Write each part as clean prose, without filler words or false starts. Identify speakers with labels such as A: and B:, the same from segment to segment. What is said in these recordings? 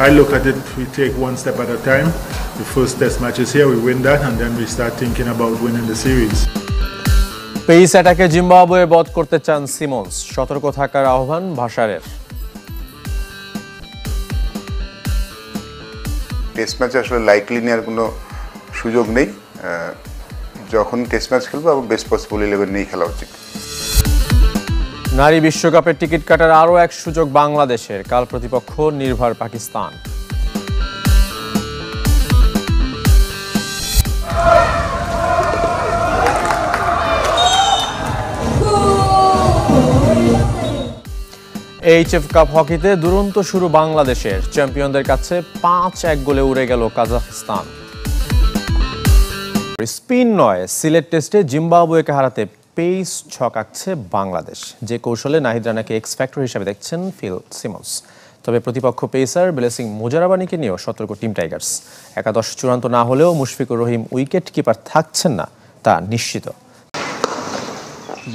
A: I look at it, we take one step at a time. The first test match is here, we win that, and then we start thinking about winning the series.
B: Pace অ্যাটাকে Zimbabwe বধ করতে চান Simmons, সতর্ক থাকার আহ্বান ভাসারের।
C: Test ম্যাচে আসলে likely নেওয়ার কোনো সুযোগ নেই। যখন টেস্ট ম্যাচ খেলবো আবার বেস্ট পসিবল 11 নিয়েই খেলা উচিত।
B: নারী বিশ্বকাপের টিকিট কাটার আরও এক সুযোগ বাংলাদেশের, কাল প্রতিপক্ষ নির্ভর পাকিস্তান। এইচএফ কাপ হকিতে দুরন্ত শুরু বাংলাদেশের, চ্যাম্পিয়নদের কাছে 5-1 গোলে উড়ে গেল কাজাখস্তান। স্পিন নয়, সিলেট টেস্টে জিম্বাবুয়েকে হারাতে পেস ছকাচ্ছে বাংলাদেশ। যে কৌশলে নাহিদ রানাকে এক্স ফ্যাক্টর হিসেবে দেখছেন ফিল সিমন্স। তবে প্রতিপক্ষ পেসার ব্লেসিং মুজারাবানিকে নিয়েও সতর্ক টিম টাইগার্স। একাদশ চূড়ান্ত না হলেও মুশফিকুর রহিম উইকেট কিপার থাকছেন না তা নিশ্চিত।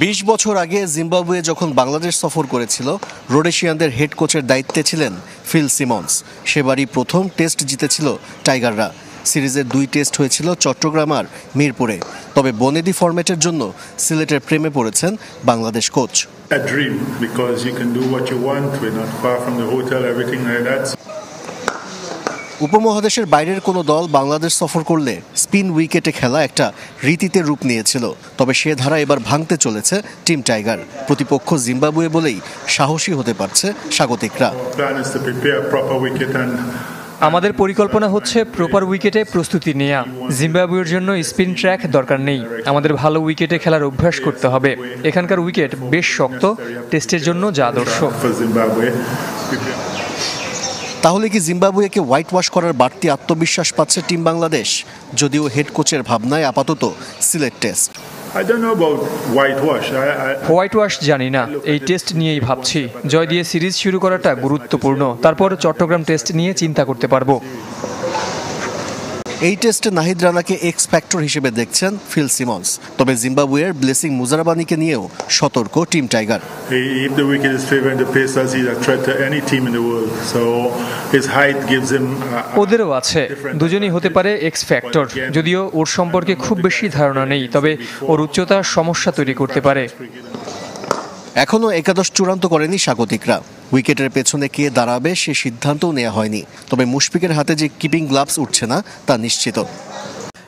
D: 20 বছর আগে জিম্বাবুয়ে যখন বাংলাদেশ সফর করেছিল, রোডেশিয়ানদের হেড কোচের দায়িত্বে ছিলেন ফিল সিমন্স। সেবারই প্রথম টেস্ট জিতেছিল টাইগাররা। সিরিজের 2 টেস্ট হয়েছিল চট্টগ্রাম আর মিরপুরে। তবে বনেদি ফরম্যাটের জন্য সিলেটের প্রেমে পড়েছেন বাংলাদেশ কোচ। উপমহাদেশের বাইরের কোনো দল বাংলাদেশ সফর করলে স্পিন উইকেটে খেলা একটা রীতিতে রূপ নিয়েছিল। তবে সে ধারা এবার ভাঙতে চলেছে টিম টাইগার। প্রতিপক্ষ জিম্বাবুয়ে বলেই সাহসী হতে পারছে স্বাগতিকরা।
E: আমাদের পরিকল্পনা হচ্ছে প্রপার উইকেটে প্রস্তুতি নেওয়া। জিম্বাবুয়ের জন্য স্পিন ট্র্যাক দরকার নেই, আমাদের ভালো উইকেটে খেলার অভ্যাস করতে হবে। এখানকার উইকেট বেশ শক্ত, টেস্টের জন্য যা আদর্শ।
D: তাহলে কি জিম্বাবুয়েকে হোয়াইট ওয়াশ করার বাড়তি আত্মবিশ্বাস পাচ্ছে টিম বাংলাদেশ? যদিও হেড কোচের ভাবনায় আপাতত সিলেট টেস্ট।
E: হোয়াইট ওয়াশ জানি না, এই টেস্ট নিয়েই ভাবছি। জয় দিয়ে সিরিজ শুরু করাটা গুরুত্বপূর্ণ, তারপর চট্টগ্রাম টেস্ট নিয়ে চিন্তা করতে পারবো।
D: এই টেস্টে নাহিদ রানাকে এক্স ফ্যাক্টর হিসেবে দেখছেন ফিল সিমন্স। তবে জিম্বাবুয়ের ব্লেসিং মুজারাবানিকে নিয়েও সতর্ক টিম টাইগার।
E: ওদেরও আছে, দুজনই হতে পারে এক্স ফ্যাক্টর। যদিও ওর সম্পর্কে খুব বেশি ধারণা নেই, তবে ওর উচ্চতা সমস্যা তৈরি করতে পারে।
D: এখনও একাদশ চূড়ান্ত করেনি স্বাগতিকরা। উইকেটের পেছনে কে দাঁড়াবে সে সিদ্ধান্তও নেওয়া হয়নি। তবে মুশফিকের হাতে যে কিপিং গ্লাভস উঠছে না তা নিশ্চিত।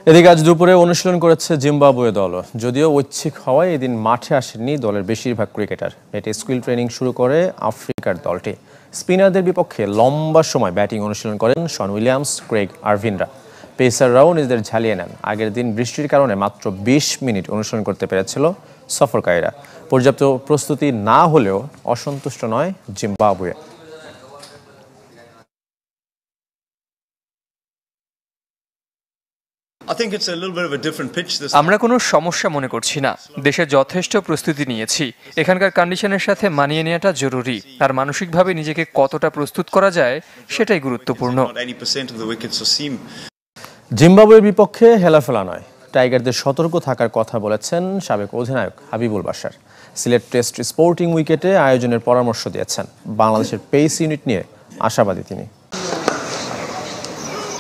B: এদিকে আজ দুপুরে অনুশীলন করেছে জিম্বাবুয়ে দল। যদিও ঐচ্ছিক হওয়ায় এদিন মাঠে আসেননি দলের বেশিরভাগ ক্রিকেটার। নেটে স্কিল ট্রেনিং শুরু করে আফ্রিকার দলটি। স্পিনারদের বিপক্ষে লম্বা সময় ব্যাটিং অনুশীলন করেন শন উইলিয়ামস, ক্রেগ আরভিনরা। পেসাররাও নিজেদের ঝালিয়ে নেন। আগের দিন বৃষ্টির কারণে মাত্র 20 মিনিট অনুশীলন করতে পেরেছিল সফরকারীরা। পর্যাপ্ত প্রস্তুতি না হলেও অসন্তুষ্ট নয় জিম্বাবুয়ে।
E: আমরা কোনো সমস্যা মনে করছি না, দেশে যথেষ্ট প্রস্তুতি নিয়েছি। এখানকার কন্ডিশনের সাথে মানিয়ে নেওয়াটা জরুরি, আর মানসিকভাবে নিজেকে কতটা প্রস্তুত করা যায় সেটাই গুরুত্বপূর্ণ।
B: জিম্বাবুয়ের বিপক্ষে হেলাফেলা নয়, টাইগারদের সতর্ক থাকার কথা বলেছেন সাবেক অধিনায়ক হাবিবুল বাশার। সিলেট টেস্ট স্পোর্টিং উইকেটে আয়োজনের পরামর্শ দিয়েছেন। বাংলাদেশের পেস ইউনিট নিয়ে আশাবাদী তিনি।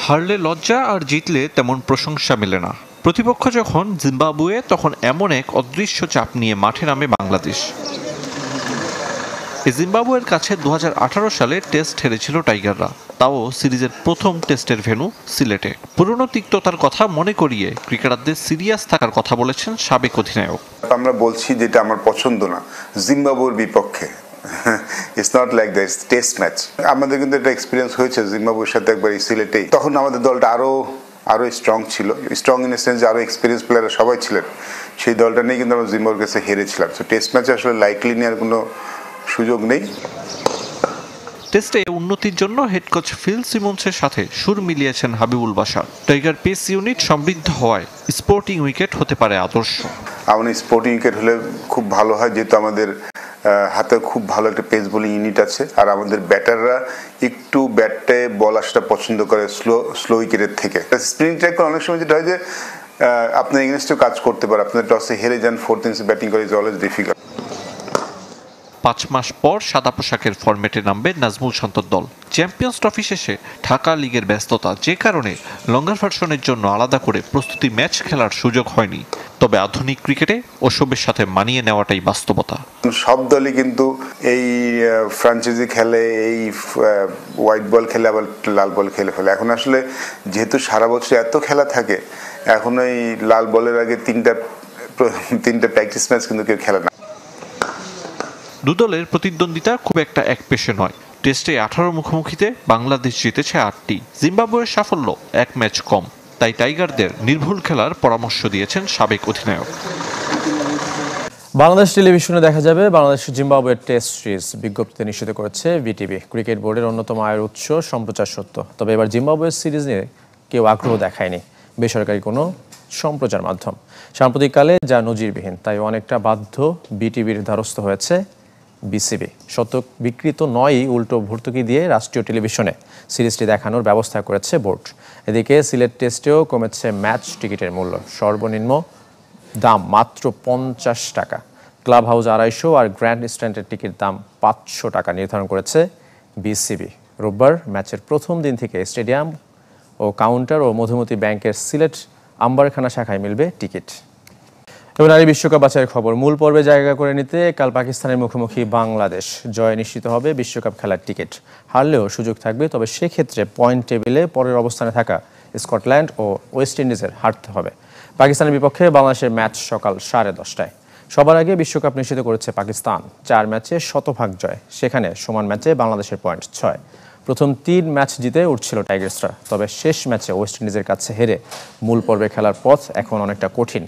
F: হারলে লজ্জা আর জিতলে তেমন প্রশংসা মেলে না। প্রতিপক্ষ যখন জিম্বাবুয়ে, তখন এমন এক অদৃশ্য চাপ নিয়ে মাঠে নামে বাংলাদেশ। জিম্বাবুয়ের কাছে 2018 সালে টেস্ট হেরেছিল টাইগাররা, তাও সিরিজের প্রথম টেস্টের ভেন্যু সিলেটে। পুরনো তিক্ততার কথা মনে করিয়ে ক্রিকেটারদের সিরিয়াস থাকার কথা বলেছেন সাবেক অধিনায়ক।
C: আমরা বলছি যেটা আমার পছন্দ না জিম্বাবুয়ের বিপক্ষে। It's not like that, test match. আমাদের কিন্তু একটা এক্সপিরিয়েন্স হয়েছে জিম্বাবুয়ের সাথে একবার এই সিলেটেই। তখন আমাদের দলটা আরো স্ট্রং ছিল, স্ট্রং ইন দ্য সেন্স আরো এক্সপিরিয়েন্স প্লেয়াররা সবাই ছিলেন। সেই দলটা নিয়ে কিন্তু আমরা জিম্বাবুয়ের কাছে হেরেছিলাম। সো টেস্ট ম্যাচে আসলে লাইকলি নেওয়ার কোনো সুযোগ নেই।
F: টেস্টে উন্নতির জন্য হেড কোচ ফিল সিমন্সের সাথে সুর মিলিয়েছেন Habibul Bashar. Tiger pace unit সমৃদ্ধ হওয়ায় স্পোর্টিং উইকেট হতে পারে আদর্শ।
C: আমাদের স্পোর্টিং উইকেট হলে খুব ভালো হয়, যেহেতু আমাদের হাতে খুব ভালো একটা পেস বোলিং ইউনিট আছে। আর আমাদের ব্যাটাররা একটু ব্যাটে বল আসাটা পছন্দ করে স্লো উইকেটের থেকে। স্পিন ট্র্যাক অনেক সময় যেটা হয় যে আপনার এগেনস্টেও কাজ করতে পারে। আপনার টসে হেরে যান, 4th ইনিংসে ব্যাটিং করে ইজ অলওয়েজ ডিফিকাল্ট।
F: 5 মাস পর সাদা পোশাকের ফরম্যাটে নামবে নাজমুল শান্তর দল। চ্যাম্পিয়ন্স ট্রফি শেষে ঢাকা লিগের ব্যস্ততা, যে কারণে লঙ্গার ভার্সনের জন্য আলাদা করে প্রস্তুতি ম্যাচ খেলার সুযোগ হয়নি। তবে আধুনিক ক্রিকেটে ওসবের সাথে মানিয়ে নেওয়াটাই বাস্তবতা।
C: সব দলই কিন্তু এই ফ্র্যাঞ্চাইজি খেলে, এই হোয়াইট বল খেলে, আবার লাল বল খেলে ফেলে। এখন আসলে যেহেতু সারা বছর এত খেলা থাকে, এখন এই লাল বলের আগে তিনটা প্র্যাকটিস ম্যাচ কিন্তু কেউ খেলে না।
F: দু দলের প্রতিদ্বন্দ্বিতা খুব একটা একপেশে নয়। টেস্টে 18 মুখোমুখিতে বাংলাদেশ জিতেছে 8টি। জিম্বাবুয়ের সাফল্য এক ম্যাচ কম, তাই টাইগারদের নির্ভুল খেলার পরামর্শ দিয়েছেন সাবেক অধিনায়ক।
B: বাংলাদেশ টেলিভিশনে দেখা যাবে বাংলাদেশ জিম্বাবুয়ের টেস্ট সিরিজ, বিজ্ঞপ্তিতে নিশ্চিত করেছে বিটিভি। ক্রিকেট বোর্ডের অন্যতম আয়ের উৎস সম্প্রচার সত্য। তবে এবার জিম্বাবুয়ের সিরিজ নিয়ে কেউ আগ্রহ দেখায়নি বেসরকারি কোনো সম্প্রচার মাধ্যম। সাম্প্রতিককালে যা নজিরবিহীন, তাই অনেকটা বাধ্য বিটিভির দ্বারস্থ হয়েছে বিসিবি। শতক বিকৃত নয়ই, উল্টো ভর্তুকি দিয়ে রাষ্ট্রীয় টেলিভিশনে সিরিজটি দেখানোর ব্যবস্থা করেছে বোর্ড। এদিকে সিলেট টেস্টেও কমেছে ম্যাচ টিকিটের মূল্য। সর্বনিম্ন দাম মাত্র 50 টাকা। ক্লাব হাউস 250 আর গ্র্যান্ড স্ট্যান্ডের টিকিট দাম 500 টাকা নির্ধারণ করেছে বিসিবি। রোববার ম্যাচের প্রথম দিন থেকে স্টেডিয়াম ও কাউন্টার ও মধুমতি ব্যাংকের সিলেট আম্বারখানা শাখায় মিলবে টিকিট। এবং নারী বিশ্বকাপ বাছাইয়ের খবর, মূল পর্বে জায়গা করে নিতে কাল পাকিস্তানের মুখোমুখি বাংলাদেশ। জয় নিশ্চিত হবে বিশ্বকাপ খেলার টিকিট। হারলেও সুযোগ থাকবে, তবে সেক্ষেত্রে পয়েন্ট টেবিলে পরের অবস্থানে থাকা স্কটল্যান্ড ও ওয়েস্ট ইন্ডিজের হারতে হবে। পাকিস্তানের বিপক্ষে বাংলাদেশের ম্যাচ সকাল 10:30টায়। সবার আগে বিশ্বকাপ নিশ্চিত করেছে পাকিস্তান। 4 ম্যাচে শতভাগ জয়, সেখানে সমান ম্যাচে বাংলাদেশের পয়েন্ট 6। প্রথম 3 ম্যাচ জিতে উঠছিল টাইগার্সরা, তবে শেষ ম্যাচে ওয়েস্ট ইন্ডিজের কাছে হেরে মূল পর্বে খেলার পথ এখন অনেকটা কঠিন।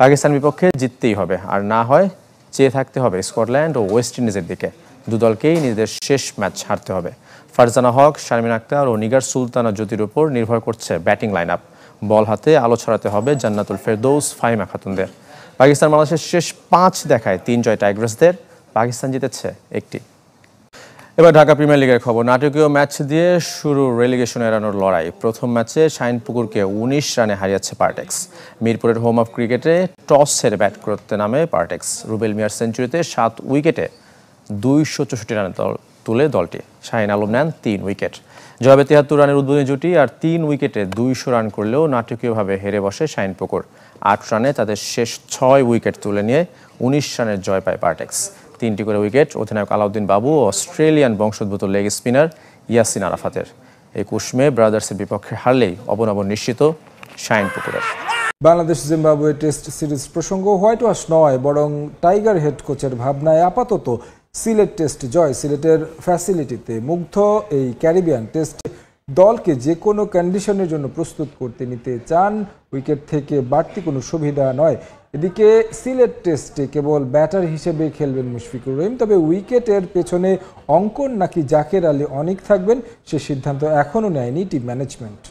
B: পাকিস্তান বিপক্ষে জিততেই হবে, আর না হয় চেয়ে থাকতে হবে স্কটল্যান্ড ও ওয়েস্ট ইন্ডিজের দিকে। দু দলকেই নিজেদের শেষ ম্যাচ হারতে হবে। ফারজানা হক, শারমিন আক্তার ও নিগার সুলতানা জ্যোতির উপর নির্ভর করছে ব্যাটিং লাইন আপ। বল হাতে আলো ছড়াতে হবে জান্নাতুল ফেরদৌস, ফাহিমা খাতুনদের। পাকিস্তান বাংলাদেশের শেষ 5 দেখায় 3 জয় টাইগার্সদের। পাকিস্তান জিতেছে 1টি। এবার ঢাকা প্রিমিয়ার লিগের খবর, নাটকীয় ম্যাচ দিয়ে শুরু রেলিগেশন এড়ানোর লড়াই। প্রথম ম্যাচে শাহিনপুকুরকে 19 রানে হারিয়েছে পারটেক্স। মিরপুরের হোম অফ ক্রিকেটে টস হেরে ব্যাট করতে নামে পারটেক্স। রুবেল মিয়ার সেঞ্চুরিতে 7 উইকেটে 264 রানে তুলে দলটি। শাহিন আলম নেন 3 উইকেট। জবাবে 73 রানের উদ্বোধনী জুটি, আর 3 উইকেটে 200 রান করলেও নাটকীয়ভাবে হেরে বসে শাহিনপুকুর। 8 রানে তাদের শেষ 6 উইকেট তুলে নিয়ে 19 রানের জয় পায় পারটেক্স। 3টি করে উইকেট অধিনায়ক আলাউদ্দিন বাবু ও অস্ট্রেলিয়ান বংশোদ্ভূত লেগ স্পিনার ইয়াসিন আরাফাতের। 21 মে ব্রাদার্সের বিপক্ষে হারলেই অবনমন নিশ্চিত শাহিনপুকুরের।
G: বাংলাদেশ জিম্বাবুয়ে টেস্ট সিরিজ প্রসঙ্গ হোয়াইট ওয়াশ নয়, বরং টাইগার হেড কোচের ভাবনায় আপাতত সিলেট টেস্ট জয়। সিলেটের ফ্যাসিলিটিতে মুগ্ধ এই ক্যারিবিয়ান টেস্ট দলকে যে কোনো কন্ডিশনের জন্য প্রস্তুত করতে নিতে চান। উইকেট থেকে বাড়তি কোনো সুবিধা নয়। এদিকে সিলেট টেস্টে কেবল ব্যাটার হিসেবে খেলবেন মুশফিকুর রহিম। তবে উইকেটের পেছনে অঙ্কন নাকি জাকের আলী অনিক থাকবেন, সে সিদ্ধান্ত এখনও নেয়নি টিম ম্যানেজমেন্ট।